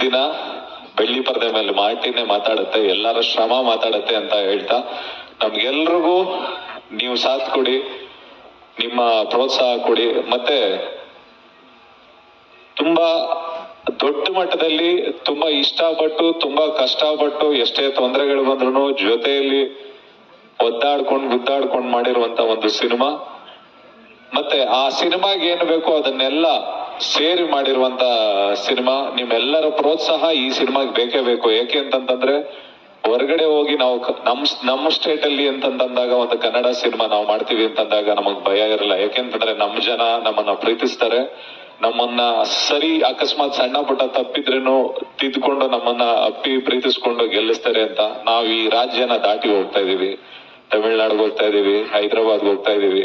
ದಿನ ಬೆಳ್ಳಿ ಪರದೆ ಮೇಲೆ ಮಾರ್ಟಿನೇ ಮಾತಾಡುತ್ತೆ, ಎಲ್ಲರ ಶ್ರಮ ಮಾತಾಡುತ್ತೆ ಅಂತ ಹೇಳ್ತಾ ನಮ್ಗೆಲ್ರಿಗೂ ನೀವು ಸಾಥ್ ಕೊಡಿ, ನಿಮ್ಮ ಪ್ರೋತ್ಸಾಹ ಕೊಡಿ. ಮತ್ತೆ ತುಂಬಾ ದೊಡ್ಡ ಮಟ್ಟದಲ್ಲಿ ತುಂಬಾ ಇಷ್ಟಪಟ್ಟು ತುಂಬಾ ಕಷ್ಟಪಟ್ಟು ಎಷ್ಟೇ ತೊಂದರೆಗಳು ಬಂದ್ರು ಜೊತೆಯಲ್ಲಿ ಒದ್ದಾಡ್ಕೊಂಡು ಗುದ್ದಾಡ್ಕೊಂಡು ಮಾಡಿರುವಂತ ಒಂದು ಸಿನಿಮಾ. ಮತ್ತೆ ಆ ಸಿನಿಮಾಗೆ ಏನು ಬೇಕೋ ಅದನ್ನೆಲ್ಲ ಸೇರಿ ಮಾಡಿರುವಂತ ಸಿನಿಮಾ. ನಿಮ್ಮೆಲ್ಲರ ಪ್ರೋತ್ಸಾಹ ಈ ಸಿನಿಮಾಗೆ ಬೇಕೇ ಬೇಕು. ಯಾಕೆ ಅಂತಂತಂದ್ರೆ ಹೊರಗಡೆ ಹೋಗಿ ನಾವು ನಮ್ಮ ಸ್ಟೇಟ್ ಅಲ್ಲಿ ಅಂತಂದಾಗ ಒಂದು ಕನ್ನಡ ಸಿನಿಮಾ ನಾವು ಮಾಡ್ತೀವಿ ಅಂತಂದಾಗ ನಮಗ್ ಭಯ ಇರಲ್ಲ. ಯಾಕೆಂತಂದ್ರೆ ನಮ್ಮ ಜನ ನಮ್ಮನ್ನ ಪ್ರೀತಿಸ್ತಾರೆ, ನಮ್ಮನ್ನ ಸರಿ ಅಕಸ್ಮಾತ್ ಸಣ್ಣ ಪುಟ್ಟ ತಪ್ಪಿದ್ರೇನು ತಿದ್ಕೊಂಡು ನಮ್ಮನ್ನ ಅಪ್ಪಿ ಪ್ರೀತಿಸ್ಕೊಂಡು ಗೆಲ್ಲಿಸ್ತಾರೆ ಅಂತ ನಾವು ಈ ರಾಜ್ಯನ ದಾಟಿ ಹೋಗ್ತಾ ಇದೀವಿ. ತಮಿಳ್ನಾಡಿಗೆ ಹೋಗ್ತಾ ಇದೀವಿ, ಹೈದರಾಬಾದ್ಗೆ ಹೋಗ್ತಾ ಇದೀವಿ,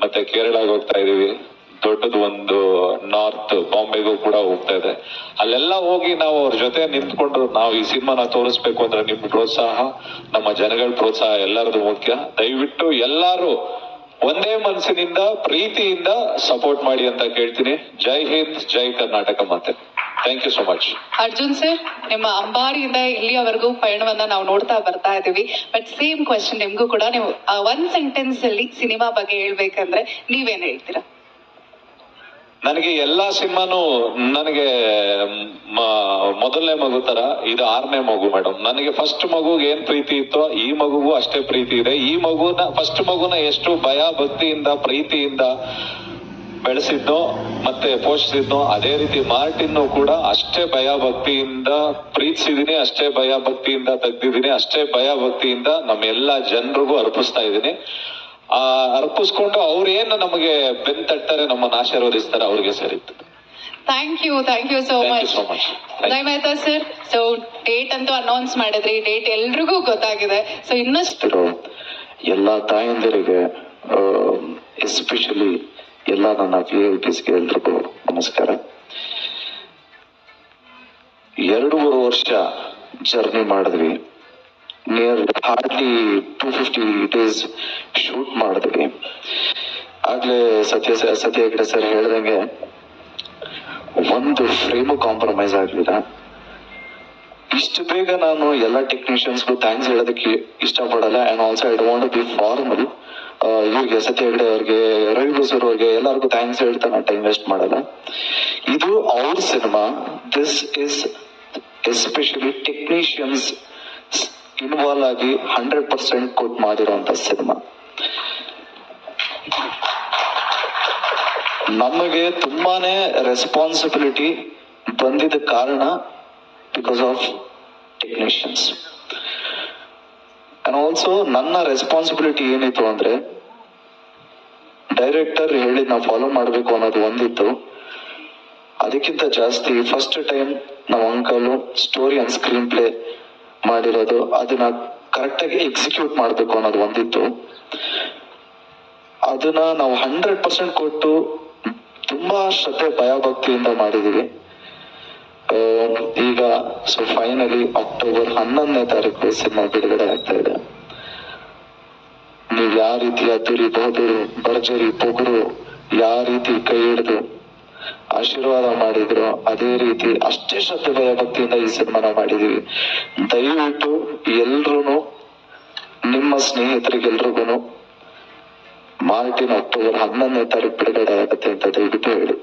ಮತ್ತೆ ಕೇರಳಗೆ ಹೋಗ್ತಾ ಇದೀವಿ, ದೊಡ್ಡದು ಒಂದು ನಾರ್ತ್ ಬಾಂಬೆಗೂ ಕೂಡ ಹೋಗ್ತಾ ಇದೆ. ಅಲ್ಲೆಲ್ಲ ಹೋಗಿ ನಾವು ಅವ್ರ ಜೊತೆ ನಿಂತ್ಕೊಂಡು ನಾವು ಈ ಸಿನಿಮಾನ ತೋರಿಸ್ಬೇಕು ಅಂದ್ರೆ ನಿಮ್ ಪ್ರೋತ್ಸಾಹ, ನಮ್ಮ ಜನಗಳ ಪ್ರೋತ್ಸಾಹ ಎಲ್ಲರದು ಮುಖ್ಯ. ದಯವಿಟ್ಟು ಎಲ್ಲಾರು ಒಂದೇ ಮನಸ್ಸಿನಿಂದ ಪ್ರೀತಿಯಿಂದ ಸಪೋರ್ಟ್ ಮಾಡಿ ಅಂತ ಕೇಳ್ತೀನಿ. ಜೈ ಹಿಂದ್, ಜೈ ಕರ್ನಾಟಕ. ಮತ್ತೆ thank you so much. Arjun sir, ನಿಮ್ಮ ಅಂಬಾರಿಯಿಂದ ಇಲ್ಲಿಯವರೆಗೂ ಪಯಣವನ್ನ ನಾವು ನೋಡ್ತಾ ಬರ್ತಾ ಇದೀವಿ. ಬಟ್ ಸೇಮ್ ಕ್ವಶನ್ ನಿಮ್ಗೂ ಕೂಡ. ನೀವು ಒಂದ್ ಸೆಂಟೆನ್ಸ್ ಅಲ್ಲಿ ಸಿನಿಮಾ ಬಗ್ಗೆ ಹೇಳ್ಬೇಕಂದ್ರೆ ನೀವೇನ್ ಹೇಳ್ತೀರಾ? ನನಗೆ ಎಲ್ಲಾ ಸಿನಿಮಾನು ನನಗೆ ಮೊದಲನೇ ಮಗು ತರ, ಇದು 6ನೇ ಮಗು ಮೇಡಮ್. ನನಗೆ ಫಸ್ಟ್ ಮಗುಗೆ ಏನ್ ಪ್ರೀತಿ ಇತ್ತೋ ಈ ಮಗುಗೂ ಅಷ್ಟೇ ಪ್ರೀತಿ ಇದೆ. ಈ ಮಗುನ ಫಸ್ಟ್ ಮಗುನ ಎಷ್ಟು ಭಯ ಭಕ್ತಿಯಿಂದ ಪ್ರೀತಿಯಿಂದ ಬೆಳೆಸಿದ್ನೋ ಮತ್ತೆ ಪೋಷಿಸಿದ್ನೋ ಅದೇ ರೀತಿ ಮಾರ್ಟಿನ್ನು ಕೂಡ ಅಷ್ಟೇ ಭಯ ಭಕ್ತಿಯಿಂದ ಪ್ರೀತಿಸಿದೀನಿ, ಅಷ್ಟೇ ಭಯ ಭಕ್ತಿಯಿಂದ ತೆಗ್ದಿದ್ದೀನಿ, ಅಷ್ಟೇ ಭಯ ಭಕ್ತಿಯಿಂದ ನಮ್ಮೆಲ್ಲಾ ಜನರಿಗೂ ಅರ್ಪಿಸ್ತಾ ಇದ್ದೀನಿ. ಅರ್ಪಿಸ್ಕೊಂಡು ಅವ್ರೇನು ನಮಗೆ ಬೆನ್ ತಟ್ತಾರೆ, ನಮ್ಮನ್ನ ಆಶೀರ್ವದಿಸ್ತಾರೆ, ಅವ್ರಿಗೆ ಸೇರಿತ್ತು. Thank you so much. ದಯಮಾಯ್ತಾ ಸರ್, ಸೊ ಡೇಟ್ ಅಂತೂ ಅನೌನ್ಸ್ ಮಾಡಿದ್ರಿ, ಡೇಟ್ ಎಲ್ರಿಗೂ ಗೊತ್ತಾಗಿದೆ. ಸೊ ಇನ್ನಷ್ಟು ಎಲ್ಲ ತಾಯಂದಿರಿಗೆ, ಎಸ್ಪೆಷಲಿ ಎಲ್ಲ ನನ್ನ VIPsಗೆ ಎಲ್ರಿಗೂ ನಮಸ್ಕಾರ. 2.5 ವರ್ಷ ಜರ್ನಿ ಮಾಡಿದ್ವಿ. ಹಾರ್ಡ್ಲಿ 250 ಡೇಸ್ ಶೂಟ್ ಮಾಡಿದ್ವಿ. ಆಗ್ಲೇ ಸತ್ಯ ಹೆಗಡೆ ಸರ್ ಹೇಳ್ದಂಗೆ ಒಂದು ಫ್ರೇಮು ಕಾಂಪ್ರಮೈಸ್ ಆಗ್ಲಿಲ್ಲ. ಇಷ್ಟು ಬೇಗ ನಾನು ಎಲ್ಲ ಟೆಕ್ನಿಷಿಯನ್ಸ್ಗೂ ಥ್ಯಾಂಕ್ಸ್ ಹೇಳೋದಕ್ಕೆ ಇಷ್ಟಪಡಲ್ಲ. And also I don't want to be formal. ಇವ್ರಿಗೆ ಸತ್ಯ ಹೆಗಡೆ ಅವ್ರಿಗೆ, ರವಿ ಬಸೂರ್ ಅವ್ರಿಗೆ ಎಲ್ಲರಿಗೂ ಥ್ಯಾಂಕ್ಸ್ ಹೇಳ್ತಾ ನಾನು ಟೈಮ್ ವೇಸ್ಟ್ ಮಾಡಲ್ಲ. ಇದು ಅವ್ರ cinema. This is especially technicians involve ಆಗಿ 100% ಕೊಟ್ಟು ಮಾಡಿರೋಂಥ ಸಿನಿಮಾ. ನಮಗೆ ತುಂಬಾನೇ ರೆಸ್ಪಾನ್ಸಿಬಿಲಿಟಿ ಬಂದಿದ್ದ ಕಾರಣ because of technicians. And also ನನ್ನ ರೆಸ್ಪಾನ್ಸಿಬಿಲಿಟಿ ಏನಿತ್ತು ಅಂದ್ರೆ, ಡೈರೆಕ್ಟರ್ ಹೇಳಿದ್ ನಾವು ಫಾಲೋ ಮಾಡಬೇಕು ಅನ್ನೋದು ಒಂದಿತ್ತು. ಅದಕ್ಕಿಂತ ಜಾಸ್ತಿ ಫಸ್ಟ್ ಟೈಮ್ ನಾವು uncle story and screen play ಮಾಡಿರೋದು, ಅದನ್ನ ಕರೆಕ್ಟಾಗಿ ಎಕ್ಸಿಕ್ಯೂಟ್ ಮಾಡಬೇಕು ಅನ್ನೋದು ಒಂದಿತ್ತು. ಅದನ್ನ ನಾವು 100% ಕೊಟ್ಟು ತುಂಬಾ ಶ್ರದ್ಧೆ ಭಯಭಕ್ತಿಯಿಂದ ಮಾಡಿದೀವಿ. ಈಗ ಸೊ ಫೈನಲಿ ಅಕ್ಟೋಬರ್ 11ನೇ ತಾರೀಕು ಸಿನಿಮಾ ಬಿಡುಗಡೆ ಆಗ್ತಾ ಇದೆ. ನೀವು ಯಾವ ರೀತಿ ಅದ್ದೂರಿ ಬಹದ್ದೂರು ಭರ್ಜರಿ ಪೊಗರು ಯಾವ ರೀತಿ ಕೈ ಹಿಡಿದು ಆಶೀರ್ವಾದ ಮಾಡಿದ್ರು, ಅದೇ ರೀತಿ ಅಷ್ಟೇ ಶ್ರದ್ಧೆ ಭಯಭಕ್ತಿಯಿಂದ ಈ ಸಿನಿಮಾನ ಮಾಡಿದೀವಿ. ದಯವಿಟ್ಟು ಎಲ್ರು ನಿಮ್ಮ ಸ್ನೇಹಿತರಿಗೆಲ್ರಿಗೂ ಮಾರ್ಟಿನ್ ಅಕ್ಟೋಬರ್ 11ನೇ ತಾರೀಕು ಬಿಡುಗಡೆ ಆಗುತ್ತೆ ಅಂತ ದಯವಿಟ್ಟು ಹೇಳಿ.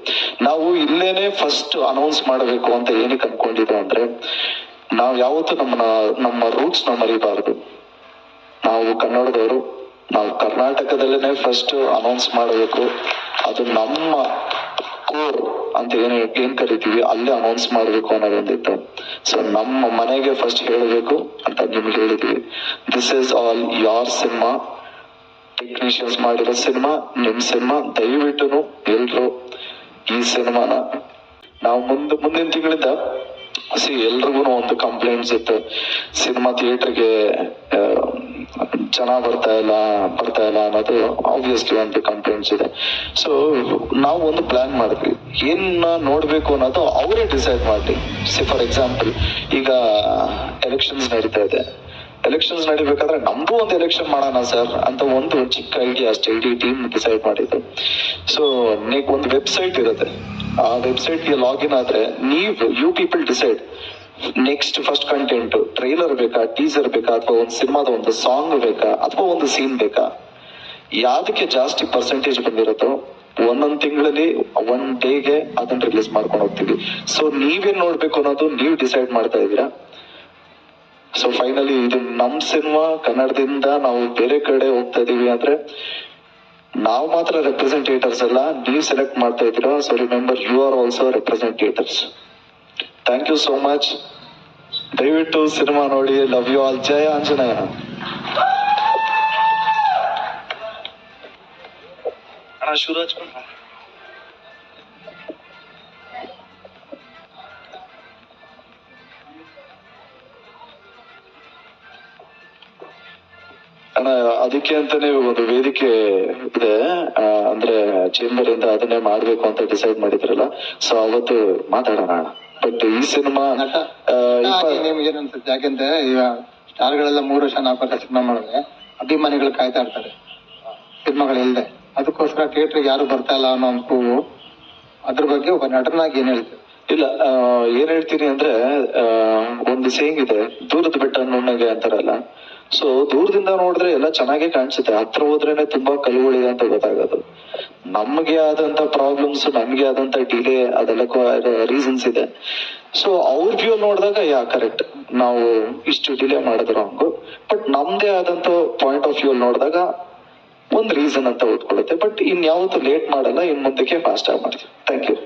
ನಾವು ಇಲ್ಲೇನೆ ಫಸ್ಟ್ ಅನೌನ್ಸ್ ಮಾಡಬೇಕು ಅಂತ ಏನಕ್ಕೆ ಅನ್ಕೊಂಡಿದ್ದೆ ಅಂದ್ರೆ, ನಾವು ಯಾವತ್ತೂ ನಮ್ಮ ರೂಟ್ಸ್ ನಾವು ಮರಿಬಾರ್ದು. ನಾವು ಕನ್ನಡದವರು, ನಾವು ಕರ್ನಾಟಕದಲ್ಲೇನೆ ಫಸ್ಟ್ ಅನೌನ್ಸ್ ಮಾಡಬೇಕು. ಅದು ನಮ್ಮ ಕೋರ್ ಅಂತ ಏನ್ ಕರಿತೀವಿ ಅಲ್ಲೇ ಅನೌನ್ಸ್ ಮಾಡಬೇಕು ಅನ್ನೋದೊಂದಿತ್ತು. ಸೊ ನಮ್ಮ ಮನೆಗೆ ಫಸ್ಟ್ ಹೇಳಬೇಕು ಅಂತ ನಿಮ್ಗೆ ಹೇಳಿದ್ವಿ. This is all your cinema, technicians ಮಾಡಿರೋ ಸಿನಿಮಾ, ನಿಮ್ ಸಿನಿಮಾ. ದಯವಿಟ್ಟು ಎಲ್ರು ಈ ಸಿನಿಮಾನ ನಾವು ಮುಂದಿನ ತಿಂಗಳಿಂದ ಎಲ್ರಿಗೂ ಒಂದು ಕಂಪ್ಲೇಂಟ್ಸ್ ಇತ್ತು, ಸಿನಿಮಾ ಥಿಯೇಟರ್ಗೆ ಜನ ಬರ್ತಾ ಇಲ್ಲ ಅನ್ನೋದು ಆಬ್ವಿಯಸ್ಲಿ ಒಂದು ಕಂಪ್ಲೇಂಟ್ಸ್ ಇದೆ. ಸೊ ನಾವು ಒಂದು ಪ್ಲಾನ್ ಮಾಡಿದ್ವಿ, ಏನ್ ನೋಡ್ಬೇಕು ಅನ್ನೋದು ಅವರೇ ಡಿಸೈಡ್ ಮಾಡ್ಲಿ. ಫಾರ್ ಎಕ್ಸಾಂಪಲ್ ಈಗ ಎಲೆಕ್ಷನ್ಸ್ ನಡೀತಾ ಇದೆ, ಎಲೆಕ್ಷನ್ಸ್ ನಡಿಬೇಕಾದ್ರೆ ನಮ್ದು ಒಂದು ಎಲೆಕ್ಷನ್ ಮಾಡೋಣ ಸರ್ ಅಂತ ಒಂದು ಚಿಕ್ಕ ಐಡಿಯಾ ಅಷ್ಟೇ ಇಡೀ ಟೀಮ್ ಡಿಸೈಡ್ ಮಾಡಿದ್ದು. ಸೊ ಒಂದು ವೆಬ್ಸೈಟ್ ಇರುತ್ತೆ, ಆ ವೆಬ್ಸೈಟ್ಗೆ ಲಾಗಿನ್ ಆದ್ರೆ you people decide next first content trailer ಬೇಕಾ, ಟೀಸರ್ ಬೇಕಾ, ಅಥವಾ ಒಂದು ಸಿನಿಮಾದ ಒಂದು ಸಾಂಗ್ ಬೇಕಾ, ಅಥವಾ ಒಂದು ಸೀನ್ ಬೇಕಾ, ಯಾವ್ದಕ್ಕೆ ಜಾಸ್ತಿ ಪರ್ಸೆಂಟೇಜ್ ಬಂದಿರುತ್ತೋ ಒಂದೊಂದ್ ತಿಂಗಳಲ್ಲಿ 1 ಡೇಗೆ ಅದನ್ನ ರಿಲೀಸ್ ಮಾಡ್ಕೊಂಡು ಹೋಗ್ತೀವಿ. ಸೊ ನೀವೇನ್ ನೋಡ್ಬೇಕು ಅನ್ನೋದು ನೀವು ಡಿಸೈಡ್ ಮಾಡ್ತಾ ಇದ್ದೀರಾ. ಸೊ ಫೈನಲಿ ಇದು ನಮ್ ಸಿನಿಮಾ ಕನ್ನಡದಿಂದ ನಾವು ಬೇರೆ ಕಡೆ ಹೋಗ್ತಾ ಇದೀವಿ ಅಂದ್ರೆ ನಾವು ಮಾತ್ರ ರೆಪ್ರೆಸೆಂಟೇಟರ್ಸ್ ಅಲ್ಲ, ನೀವು ಸೆಲೆಕ್ಟ್ ಮಾಡ್ತಾ ಇದ್ದೀರಾ. So remember, you are also representators. Thank you so much. ದಯವಿಟ್ಟು ಸಿನಿಮಾ ನೋಡಿ. Love you all. ಜಯ ಆಂಜನೇಯ. ಶಿವರಾಜ್ ಅಣ್ಣ, ಅದಕ್ಕೆ ಅಂತಾನೆ ಒಂದು ವೇದಿಕೆ ಇದೆ, ಅಂದ್ರೆ ಚೇಂಬರ್ ಇಂದ ಅದನ್ನೇ ಮಾಡ್ಬೇಕು ಅಂತ ಡಿಸೈಡ್ ಮಾಡಿದ್ರಲ್ಲ. ಸೊ ಅವತ್ತು ಮಾತಾಡೋಣ ಅಣ್ಣ. ಬಟ್ ಈ ಸಿನಿಮಾ ನಿಮ್ಗೆ ಏನ್ ಅನ್ಸುತ್ತೆ? ಯಾಕೆಂದ್ರೆ ಈಗ ಸ್ಟಾರ್ಗಳೆಲ್ಲ 3 ವರ್ಷ 4 ವರ್ಷ ಸಿನಿಮಾ ಮಾಡಿದ್ರೆ ಅಭಿಮಾನಿಗಳು ಕಾಯ್ತಾ ಇರ್ತಾರೆ ಸಿನಿಮಾಗಳು ಇಲ್ಲದೆ. ಅದಕ್ಕೋಸ್ಕರ ಥಿಯೇಟರ್ಗೆ ಯಾರು ಬರ್ತಾ ಇಲ್ಲ ಅನ್ನೋ ಒಂದು ಕೂಗು. ಅದ್ರ ಬಗ್ಗೆ ಒಬ್ಬ ನಟನಾಗಿ ಏನ್ ಹೇಳ್ತೀವಿ? ಇಲ್ಲ, ಏನ್ ಹೇಳ್ತೀನಿ ಅಂದ್ರೆ, ಒಂದು ಸೇಯಿಂಗ್ ಇದೆ, ದೂರದ ಬೆಟ್ಟ ನುಣ್ಣಗೆ ಅಂತಾರಲ್ಲ. ಸೊ ದೂರದಿಂದ ನೋಡಿದ್ರೆ ಎಲ್ಲ ಚೆನ್ನಾಗೇ ಕಾಣಿಸುತ್ತೆ, ಹತ್ರ ಹೋದ್ರೇನೆ ತುಂಬಾ ಕಲ್ಲುಗಳಿದೆ ಅಂತ ಗೊತ್ತಾಗೋದು. ನಮ್ಗೆ ಆದಂತ ಪ್ರಾಬ್ಲಮ್ಸ್, ನಮ್ಗೆ ಆದಂತ ಡಿಲೇ, ಅದೆಲ್ಲ ರೀಸನ್ಸ್ ಇದೆ. ಸೊ ಅವ್ರ ವ್ಯೂ ನೋಡಿದಾಗ ಕರೆಕ್ಟ್, ನಾವು ಇಷ್ಟು ಡಿಲೇ ಮಾಡಿದ್ರು ಹಂಗು. ಬಟ್ ನಮ್ದೇ ಆದಂತ ಪಾಯಿಂಟ್ ಆಫ್ ವ್ಯೂ ನೋಡಿದಾಗ ಒಂದ್ ರೀಸನ್ ಅಂತ ಓದ್ಕೊಳ್ಳುತ್ತೆ. ಬಟ್ ಇನ್ಯಾವತ್ತೂ ಲೇಟ್ ಮಾಡಲ್ಲ, ಇನ್ ಮುಂದಕ್ಕೆ ಫಾಸ್ಟ್ ಆಗಿ ಮಾಡ್ತೀವಿ. Thank you.